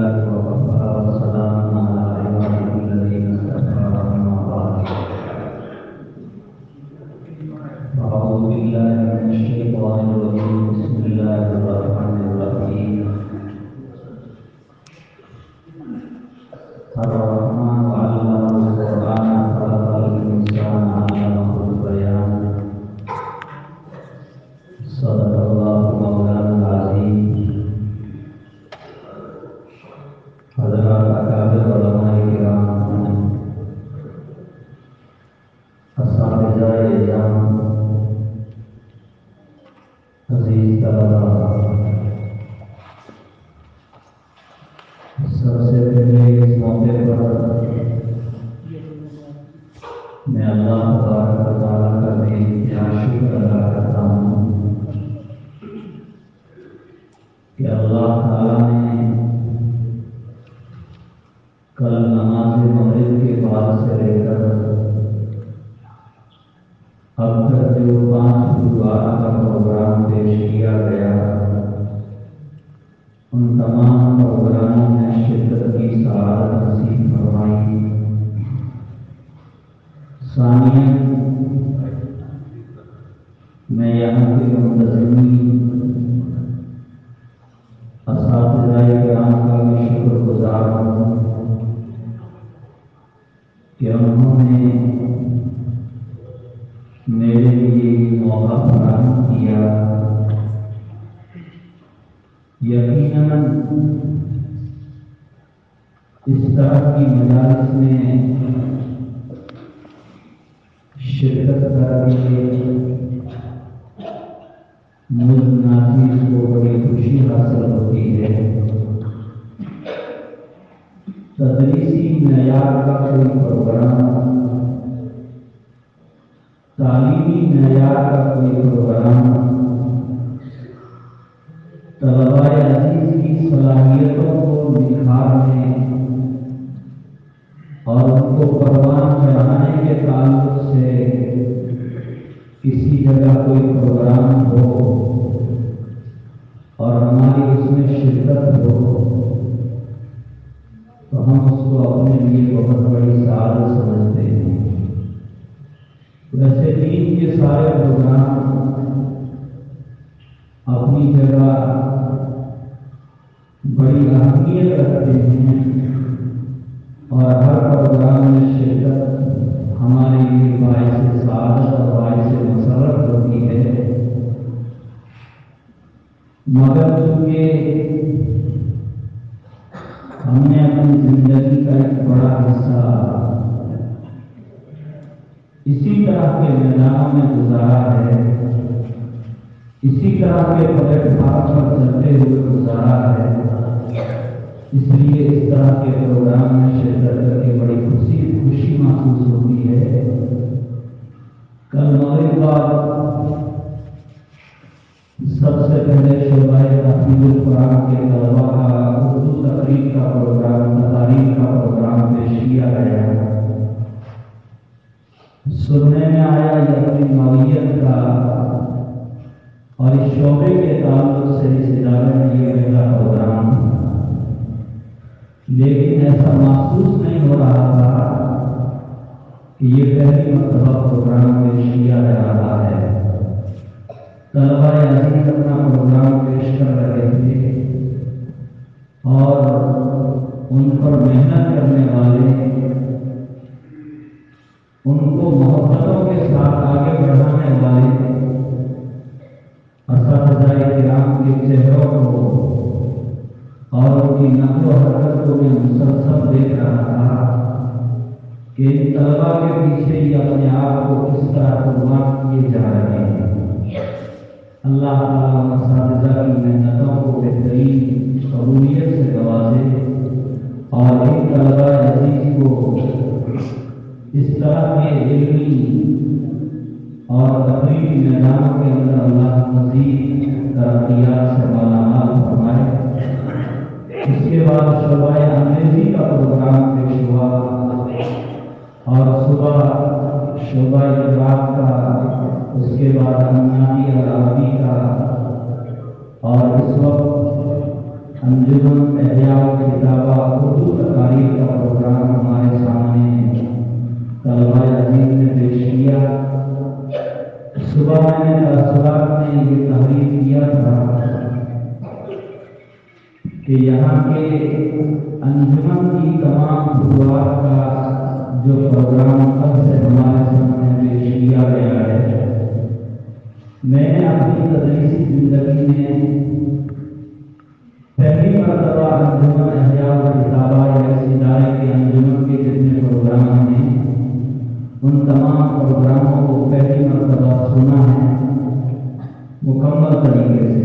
وكفى وسلام على عباده الذين اصطفى أما بعد أعوذ بالله من الشيطان الرجيم بسم الله الرحمن الرحيم الرحمن علم القرآن خلق الإنسان علمه البيان صدق الله مولانا العظيم حضرات اکابر علماء کرام اساتذہ اعظام عزیز طلباء سب سے پہلے اس موقع پر میں اللہ تبارک و تعالیٰ کا بے انتہا شکر ادا کرتا ہوں کہ اللہ تعالیٰ نے کل نماز مغرب کے بعد سے لے کر اب تک جو 5 گرودوارا کا پروگرام پیش کیا گیا ان تمام پروگراموں میں شرکت کی سعادت نصیب فرمائی۔ ثانیاً میں یہاں کے منتظمین اساتذہ کرام کا بھی شکر گزار ہوں کہ انہوں نے میرے لیے موقع فراہم کیا۔ یقیناً اس طرح کی مجالس میں شرکت کر کے ملک ناظرین کو بڑی خوشی حاصل ہوتی ہے۔ تدریسی معیار کا کوئی پروگرام، تعلیمی معیار کا کوئی پروگرام طلباء عزیز کی صلاحیتوں کو نکھارنے اور ان کو پروان چڑھانے کے تعلق سے کسی جگہ کوئی پروگرام ہو اور ہماری اس میں شرکت ہو تو ہم اس کو اپنے لیے بہت بڑی سعادت سمجھتے ہیں۔ ویسے دین کے سارے پروگرام اپنی جگہ بڑی اہمیت رکھتے ہیں اور ہر پروگرام میں شرکت ہمارے لیے باعث سعادت اور باعث مسرت ہوتی ہے، مگر چونکہ ہم نے اپنی زندگی کا ایک بڑا حصہ اسی طرح کے میدانوں میں گزارا ہے، اسی طرح کے پلیٹ فارم پر چلتے ہوئے گزارا ہے، اس لیے اس طرح کے پروگرام میں شرکت کر کے بڑی خوشی محسوس ہوتی ہے۔ کل مغرب بعد سب سے پہلے شعبہ تحفیظ القرآن کے طلباء کا اردو تقریر کا پروگرام، تقاریر کا پروگرام پیش کیا گیا۔ سننے میں آیا یہ اپنی نوعیت کا اور اس شعبے کے تعلق سے اس ادارے میں یہ پہلا پروگرام تھا، لیکن ایسا محسوس نہیں ہو رہا تھا کہ یہ پہلی مرتبہ پروگرام پیش کیا جا رہا ہے۔ طلباء عزیز اپنا پروگرام پیش کر رہے تھے اور ان پر محنت کرنے والے ان کو محبتوں کے ساتھ آگے بڑھانے والے اساتذہ کرام کے چہروں کو اور ان کی نقل و حرکت کو میں مسلسل دیکھ رہا تھا کہ ان طلباء کے پیچھے ہی اپنے آپ کو کس طرح قربان کیے جا رہے ہیں۔ اللہ تعالیٰ اساتذہ کی محنتوں کو بہترین قبولیت سے نوازے اور ان طلباء عزیز کو اس طرح کے علمی اور تقریبی میدانوں کے اندر اللہ مزید ترقیات سے مالا مال فرمائے۔ اس کے بعد شعبہ انگریزی کا پروگرام پیش ہوا اور صبح شعبہ اقرار کا، اس کے بعد امناتی اور عربی کا، اور اس وقت انجمن احیاء کتابہ اردو تقاریر کا پروگرام ہمارے سامنے طلبہ عزیز نے پیش کیا۔ صبح میں نے تاثرات میں یہ تحریر کیا تھا کہ یہاں کے انجمن کی تمام خطوات کا جو پروگرام اب سے ہمارے سامنے پیش کیا گیا ہے، میں نے اپنی تدریسی زندگی میں پہلی مرتبہ انجمن احیاء کتابہ یا اس ادارے کے انجمن کے جتنے پروگرام ہیں ان تمام پروگراموں کو پہلی مرتبہ سنا ہے مکمل طریقے سے،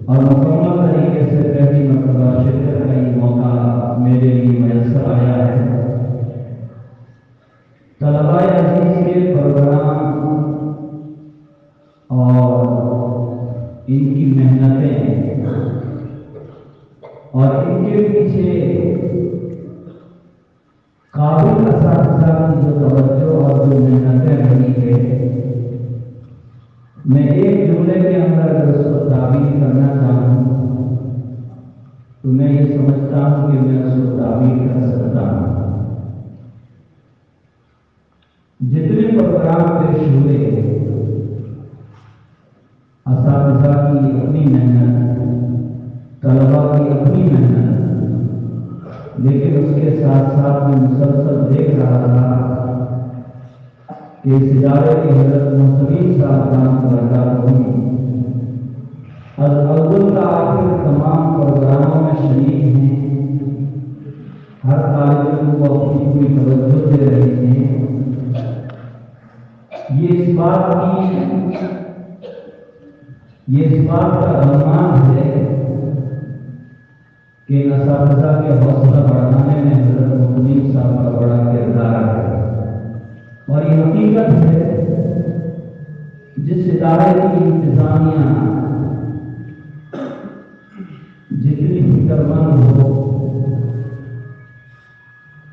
اور مکمل طریقے سے پہلی مرتبہ شرکت کا یہ موقع میرے لیے میسر آیا ہے۔ طلبہ عزیز کے پروگرام اور ان کی محنتیں اور ان کے پیچھے قابل اساتذہ کی جو توجہ اور جو محنتیں رہی ہے، میں ایک جملے کے اندر اگر اس کو تعبیر کرنا چاہوں تو میں یہ سمجھتا ہوں کہ میں اس کو تعبیر کر سکتا ہوں۔ جتنے پروگرام پیش ہوئے اساتذہ کی اپنی محنت، طلبا کی اپنی محنت، لیکن اس کے ساتھ ساتھ میں مسلسل دیکھ رہا تھا کہ اس ادارے کے حضرت محترم صاحبان برکات از اول تا آخر تمام پروگراموں میں شریک ہیں، ہر طالب علم کو اپنی پوری توجہ دے رہے ہیں۔ یہ اس بات کا عنوان ہے کہ اساتذہ کے حوصلہ بڑھانے میں حضرت محترم صاحب کا بڑا کردار ہے، اور یہ حقیقت ہے جس ادارے کی انتظامیہ جتنی فکر مند ہو،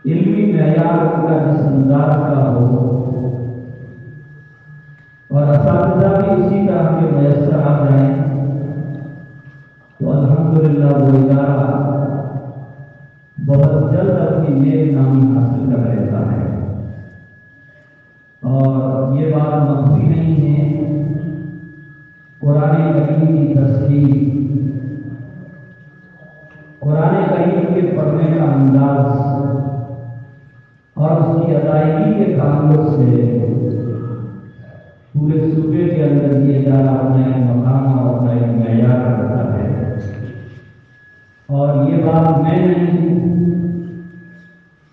علمی معیار کا جس انداز کا ہو، اور اساتذہ بھی اسی طرح کے میسر آ جائیں تو الحمدللہ وہ ادارہ بہت جلد اپنی نیک نامی حاصل کر لیتا ہے۔ اور یہ بات مخفی نہیں ہے، قرآن کریم کی تصحیح، قرآن کریم کے پڑھنے کا انداز اور اس کی ادائیگی کے تعلق سے پورے صوبے کے اندر یہ ادارہ اپنا ایک مقام اور اپنا ایک معیار رکھتا ہے۔ اور یہ بات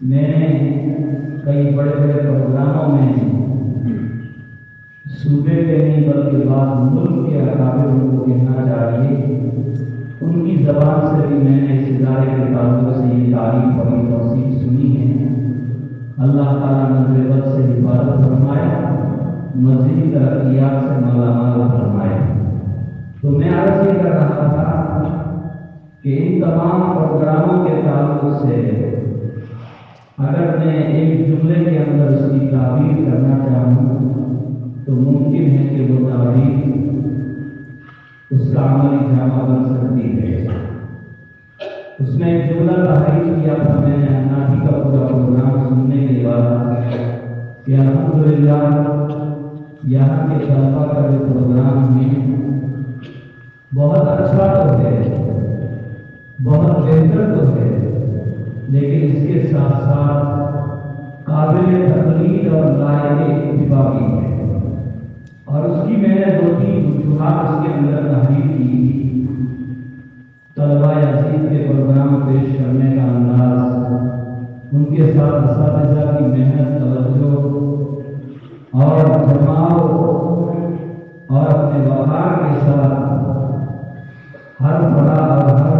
میں نے کئی بڑے بڑے پروگراموں میں صوبے کے نہیں بلکہ بعض ملک کے اکابر کو کہنا چاہیے، ان کی زبان سے بھی میں نے اس ادارے کے تعلق سے یہ تعریف اور یہ توصیف سنی ہے۔ اللہ تعالیٰ نظر بد سے حفاظت فرمائے، مزید ترقیات سے مالا مال فرمائے۔ تو میں عرض یہ کر رہا تھا کہ ان تمام پروگراموں کے تعلق سے اگر میں ایک جملے کے اندر اس کی تعبیر کرنا چاہوں تو ممکن ہے کہ وہ تعبیر اس کا عملی جامہ بن سکتی ہے۔ اس میں ایک جملہ تحریر کیا تھا میں نے ناٹی کا پورا پروگرام سننے کے بعد کہ الحمدللہ یہاں کے طلبا کا جو پروگرام ہے بہت اچھا تو ہے، بہت بہتر تو ہے، لیکن اس کے ساتھ ساتھ قابل تقلید اور لائق اتباع بھی ہے۔ اور اس کی میں نے دو تین وجوہات اس کے اندر تحریر کی۔ طلبہ عزیز کے پروگرام پیش کرنے کا انداز، ان کے ساتھ اساتذہ کی محنت، توجہ اور جماؤ اور اپنے وقار کے ساتھ ہر بڑا اور ہر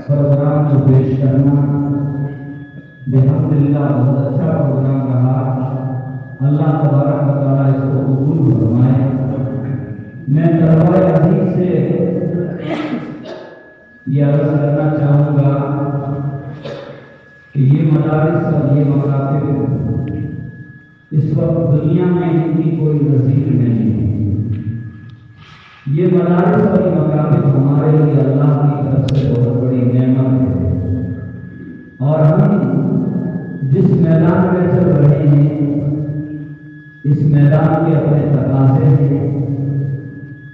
پروگرام کو پیش کرنا الحمدللہ بہت اچھا پروگرام رہا۔ اللہ تبارک و تعالیٰ اس کو قبول فرمائے۔ میں طلبہ عزیز سے یہ عرض کرنا چاہوں گا کہ یہ مدارس اور یہ مکاتب اس وقت دنیا میں ان کی کوئی نظیر نہیں ہے۔ یہ مدارس اور یہ مکاتب ہمارے لیے اللہ کی طرف سے بہت بڑی نعمت ہے، اور ہم جس میدان میں چل رہے ہیں اس میدان کے اپنے تقاضے ہیں۔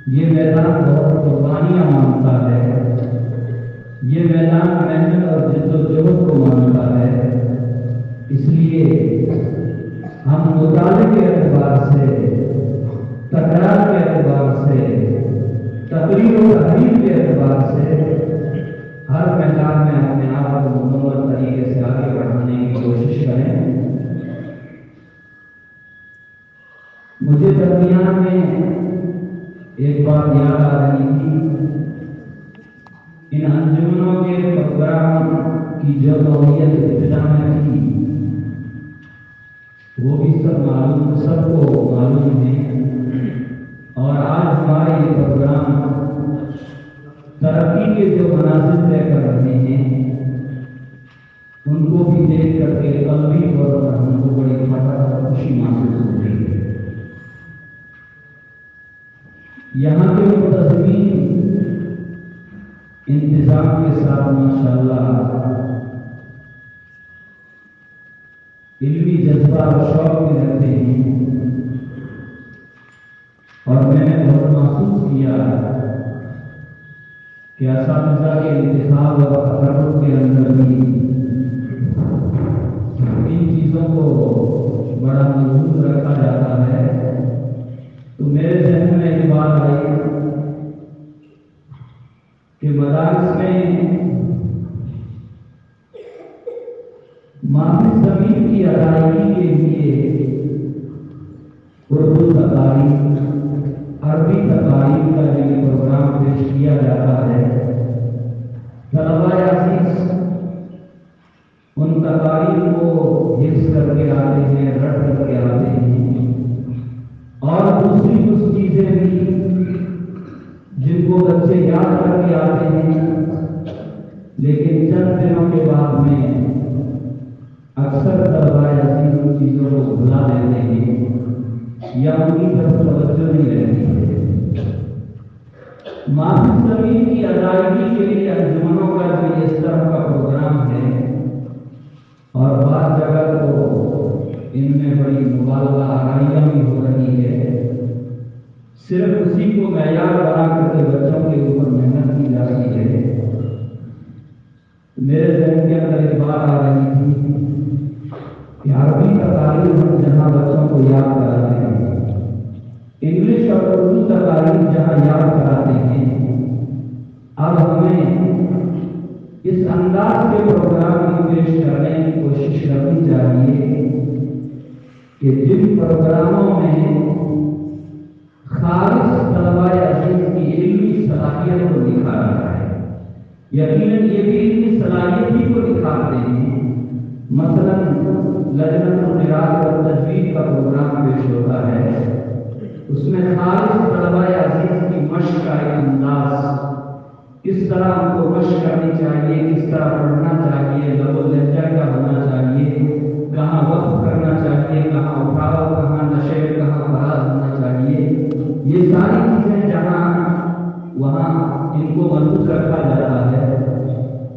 یہ میدان بہت قربانیاں مانگتا ہے، یہ میدان محنت اور جد و جہد کو مانگتا ہے۔ اس لیے ہم مطالعے کے اعتبار سے، تکرار کے اعتبار سے، تقریر و تحریر کے اعتبار سے ہر میدان میں اپنے آپ کو مکمل طریقے سے آگے بڑھانے کی کوشش کریں۔ مجھے درمیان میں ایک بات یاد آ رہی تھی، ان انجمنوں کے پروگرام کی جو نوعیت ابتدا میں تھی وہ بھی سب کو معلوم ہے، اور آج ہمارے یہ پروگرام ترقی کے جو مناظر طے کر رہے ہیں ان کو بھی دیکھ کر کے قلبی طور پر ہم کو بڑی فرحت اور خوشی محسوس ہو رہی ہے۔ یہاں کے منتظمین انتظام کے ساتھ ماشاءاللہ علمی جذبہ اور شوق بھی رکھتے ہیں، اور میں نے بہت محسوس کیا کہ اساتذہ کے انتخاب اور تقرر کے اندر بھی ان چیزوں کو بڑا محفوظ رکھا جاتا ہے۔ تو میرے ذہن میں ایک بات آئی کہ مدارس میں ماہی زمین کی ادائیگی کے لیے اردو تقاریر، عربی تقاریر کا جو پروگرام پیش کیا جاتا ہے، طلبہ عزیز ان تقاریر کو حفظ کر کے آتے ہیں، رٹ کر کے آتے ہیں، اور دوسری کچھ چیزیں بھی جن کو بچے یاد کر کے آتے ہیں، لیکن چند دنوں کے بعد میں اکثر طلبہ عزیز ان چیزوں کو بھلا دیتے ہیں یا ان کی طرف توجہ نہیں رہتی ہے۔ ماہی زمین کی ادائیگی کے لیے انجمنوں کا جو اس طرح کا پروگرام ہے، اور بعض جگہ تو ان میں بڑی مبالغہ آرائیاں بھی ہو رہی ہے، صرف اسی کو معیار بنا کر کے بچوں کے اوپر محنت کی جا رہی ہے۔ میرے ذہن کے اندر ایک بات آ رہی تھی کہ عربی تقاریر ہم جہاں بچوں کو یاد کراتے ہیں، انگلش اور اردو تقاریر جہاں یاد کراتے ہیں، اب ہمیں اس انداز کے پروگرام کی پیش کرنے کی کوشش کرنی چاہیے کہ جن پروگراموں میں خالص طلبہ عزیز کی علمی صلاحیت کو دکھایا جائے، یقیناً یہ بھی علمی صلاحیت ہی کو دکھاتے ہیں۔ مثلا لجنۃ القراءۃ اور تجوید کا پروگرام پیش ہوتا ہے، اس میں خالص طلبہ عزیز کی مشق کا ایک انداز، کس طرح ان کو مشق کرنی چاہیے، کس طرح پڑھنا چاہیے، لب و لہجہ کیا ہونا چاہیے، کہاں وقف کرنا چاہیے، کہاں اٹھاؤ، کہاں نشے، کہاں فراز ہونا چاہیے، یہ ساری چیزیں جہاں وہاں ان کو ملحوظ رکھا جاتا ہے۔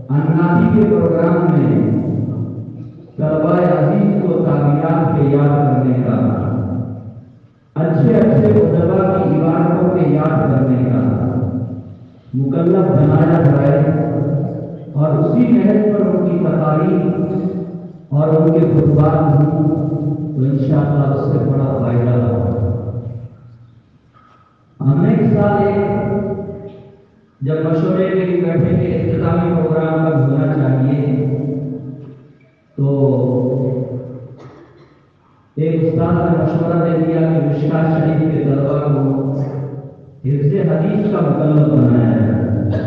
اناتی کے پروگرام میں طلبہ عزیز کو تعبیرات کے یاد کرنے کا، اچھے ادبا کی عبارتوں کے یاد کرنے کا مکلف بنایا جائے، اور اسی محض پر ان کی تقاریر اور ان کے خطبات ہوں تو انشاءاللہ اس سے بڑا فائدہ ہوگا۔ ہم نے اس سال جب مشورے کے لیے بیٹھے کہ اختتامی پروگرام کب ہونا چاہیے، تو ایک استاد نے مشورہ دے دیا کہ مشکات شریف کے طلبہ کو حفظ حدیث کا مکلف بنایا جائے،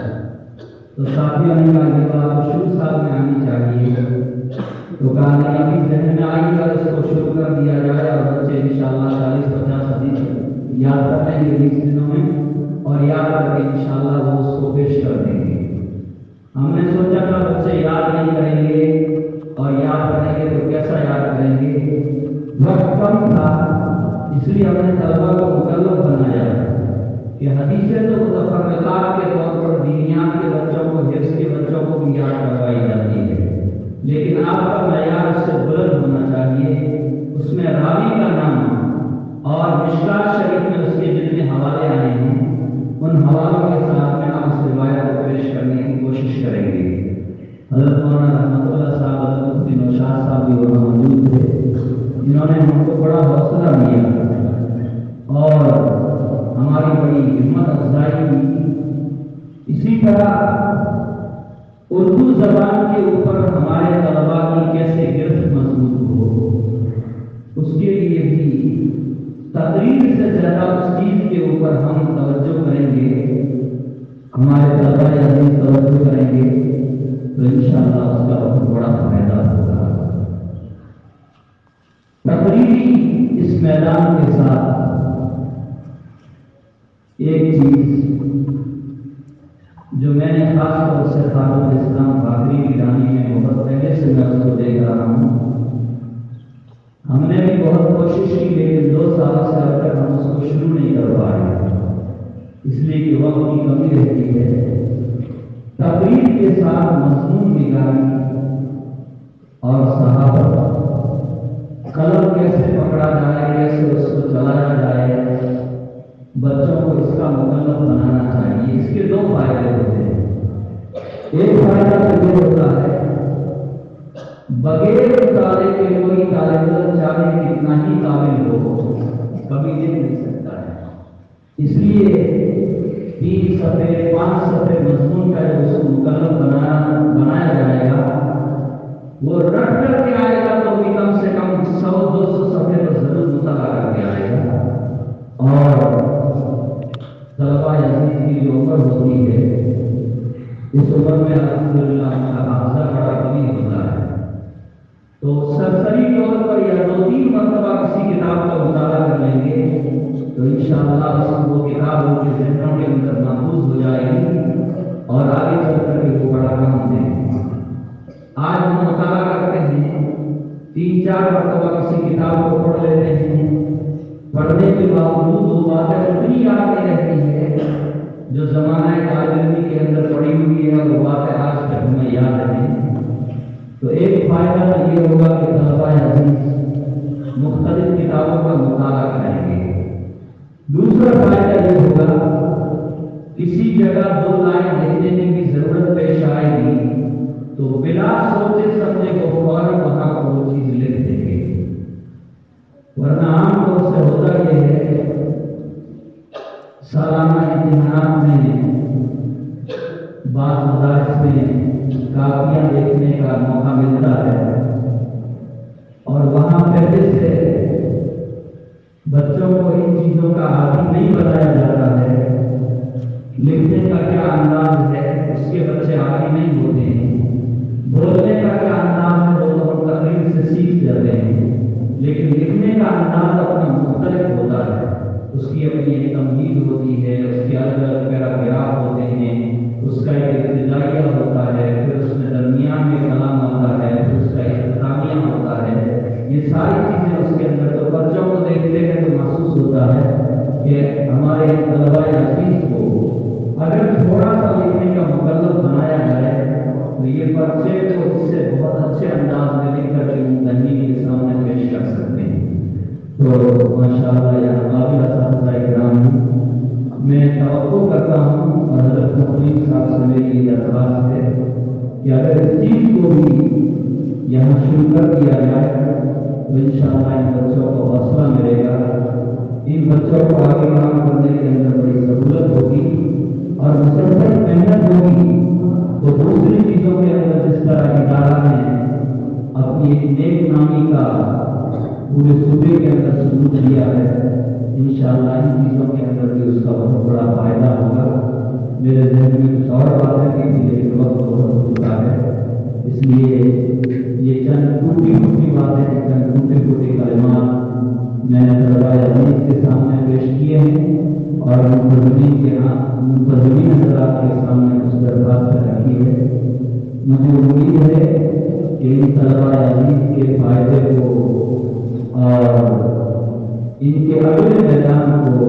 تو ساتھیوں نے کہا کہ بات شروع سال میں آنی چاہیے، تو کہا نہیں ابھی ذہن میں آئی گا اس کو شروع کر دیا جائے، اور بچے انشاءاللہ 40-50 حدیث یاد کر لیں گے 20 دنوں میں، اور یاد کر کے انشاءاللہ وہ اس کو پیش کر دیں گے۔ ہم نے سوچا تھا بچے یاد نہیں کریں گے، اور یاد کریں گے تو کیسا یاد کریں گے، وقت کم تھا، اس لیے ہم نے طلبہ کو مکلف بنایا کہ حدیثیں تو متفرقات کے طور پر دینیات کے بچوں کو، حفظ کے بچوں کو بھی یاد کروائی جاتی ہے، لیکن آپ کا معیار اس سے بلند ہونا چاہیے، اس میں راوی کا نام اور مشکات شریف میں اس کے جتنے حوالے آئے ہیں ان حوالوں کے ساتھ میں آپ اس روایت کو پیش کرنے کی کوشش کریں گے۔ حضرت مولانا رحمۃ اللہ صاحب، حضرت مفتی نوشاد صاحب بھی وہاں موجود تھے، جنہوں نے ہم کو بڑا حوصلہ دیا اور ہماری بڑی ہمت افزائی کی۔ اسی طرح اردو زبان کے اوپر ہمارے طلباء کی کیسے گرفت مضبوط ہو، اس کے لیے بھی تقریر سے زیادہ اس چیز کے اوپر ہم توجہ کریں گے، ہمارے طلباء عزیز توجہ کریں گے تو انشاءاللہ اس کا بہت بڑا فائدہ ہوگا۔ تقریری اس میدان کے ساتھ ایک چیز جو میں نے خاص طور سے خالد الاسلام فاخری کی رانی میں بہت پہلے سے میں اس کو دیکھ رہا ہوں، ہم نے بھی بہت کوشش کی لیکن 2 سالوں سے اب تک ہم اس کو شروع نہیں کر پائے، اس لیے کہ وقت کی کمی رہتی ہے۔ تقریر کے ساتھ مضمون نگاری اور صحابت، قلم کیسے پکڑا جائے، کیسے اس کو چلایا جائے، بچوں کو اس کا مکلف بنانا چاہیے۔ اس کے 2 فائدے ہوتے ہیں۔ ایک فائدہ تو یہ ہوتا ہے بغیر مطالعے کے کوئی طالب علم چاہے کتنا ہی قابل ہو کبھی لکھ نہیں سکتا ہے، اس لیے 3 صفحے 5 صفحے مضمون کا جو اس کو مکلف بنایا جائے گا وہ رٹ کر کے آئے گا تو بھی کم سے کم 100-200 صفحے تو ضرور مطالعہ کر کے آئے گا۔ اور طلباء عزیز کی جو عمر ہوتی ہے اس عمر میں الحمدللہ ان کا حافظہ بڑا قوی ہوتا ہے، تو سرسری طور پر یا 2-3 مرتبہ کسی کتاب کا مطالعہ کر لیں گے تو انشاءاللہ وہ کتاب ان کے ذہنوں کے اندر محفوظ ہو جائے گی اور آگے چل کر کے وہ بڑا کام دیں گے۔ آج ہم مطالعہ کرتے ہیں، 3-4 مرتبہ کسی کتاب کو پڑھ لیتے ہیں، پڑھنے کے باوجود وہ باتیں اتنی یاد نہیں رہتی ہے جو زمانہ طالب علمی کے اندر پڑی ہوئی ہے، وہ باتیں آج تک ہمیں یاد رہیں۔ تو ایک فائدہ یہ ہوگا کہ طلباء عزیز مختلف کتابوں کا مطالعہ کریں گے۔ دوسرا فائدہ یہ ہوگا کسی جگہ 2 لائن لکھنے کی ضرورت پیش آئے گی تو بلا سوچے سمجھے کو فوراً وہاں پر وہ چیز لکھ دیں گے، ورنہ عام طور سے ہوتا یہ ہے سالانہ امتحانات میں بعض مدارس میں کاپیاں دیکھنے کا موقع ملتا ہے اور وہاں پہلے سے بچوں کو ان چیزوں کا عادی نہیں بتایا جاتا ہے، لکھنے کا کیا انداز ہے اس کے بچے عادی نہیں ہوتے ہیں، بولنے کا کیا انداز ہے وہ تو تقریر سے سیکھ جاتے ہیں، لیکن لکھنے کا انداز اپنا مختلف ہوتا ہے، اس کی اپنی ایک تمہید ہوتی ہے، اس کے الگ الگ پیراگراف ہوتے ہیں، اس کا ایک ابتدائیہ ہوتا ہے، پھر اس میں درمیان میں کلام آتا ہے، پھر اس کا اختتامیہ ہوتا ہے، یہ ساری چیزیں اس کے اندر، تو بچوں کو دیکھتے ہیں تو محسوس ہوتا ہے کہ ہمارے طلباء عزیز کو اگر تھوڑا سا لکھنے کا مکلف بنایا جائے تو یہ بچے کو اس سے بہت اچھے انداز میں لکھ کر کے مدنی کے سامنے پیش کر سکتے ہیں۔ تو ماشاءاللہ یا قابل اساتذہ اکرام، میں توقع کرتا ہوں اور حضرت مفتی صاحب سے میری یہ درخواست ہے کہ اگر اس چیز کو بھی یہاں شروع کر دیا جائے تو انشاءاللہ ان بچوں کو حوصلہ ملے گا، ان بچوں کو آگے کام کرنے کے اندر بڑی سہولت ہوگی اور مسلسل محنت ہوگی تو دوسری چیزوں کے اندر جس طرح ادارہ نے اپنی ایک نیک نامی کا پورے صوبے کے اندر ثبوت دیا ہے، انشاءاللہ ان چیزوں کے اندر بھی اس کا بہت بڑا فائدہ ہوگا۔ میرے ذہن میں کچھ اور باتیں تھیں لیکن وقت بہت ہوتا ہے، اس لیے یہ چند ٹوٹی باتیں، چند ٹوٹے کلمات میں طلباء عزیز کے سامنے پیش کیے ہیں اور منتظمین حضرات کے سامنے اس درخواست رکھی ہے۔ مجھے امید ہے کہ ان طلباء عزیز کے فائدے کو اور ان کے اگلے میدان کو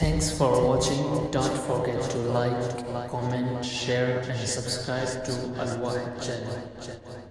Thanks for watching. Don't forget to like, comment, share and subscribe to Al Wahid channel.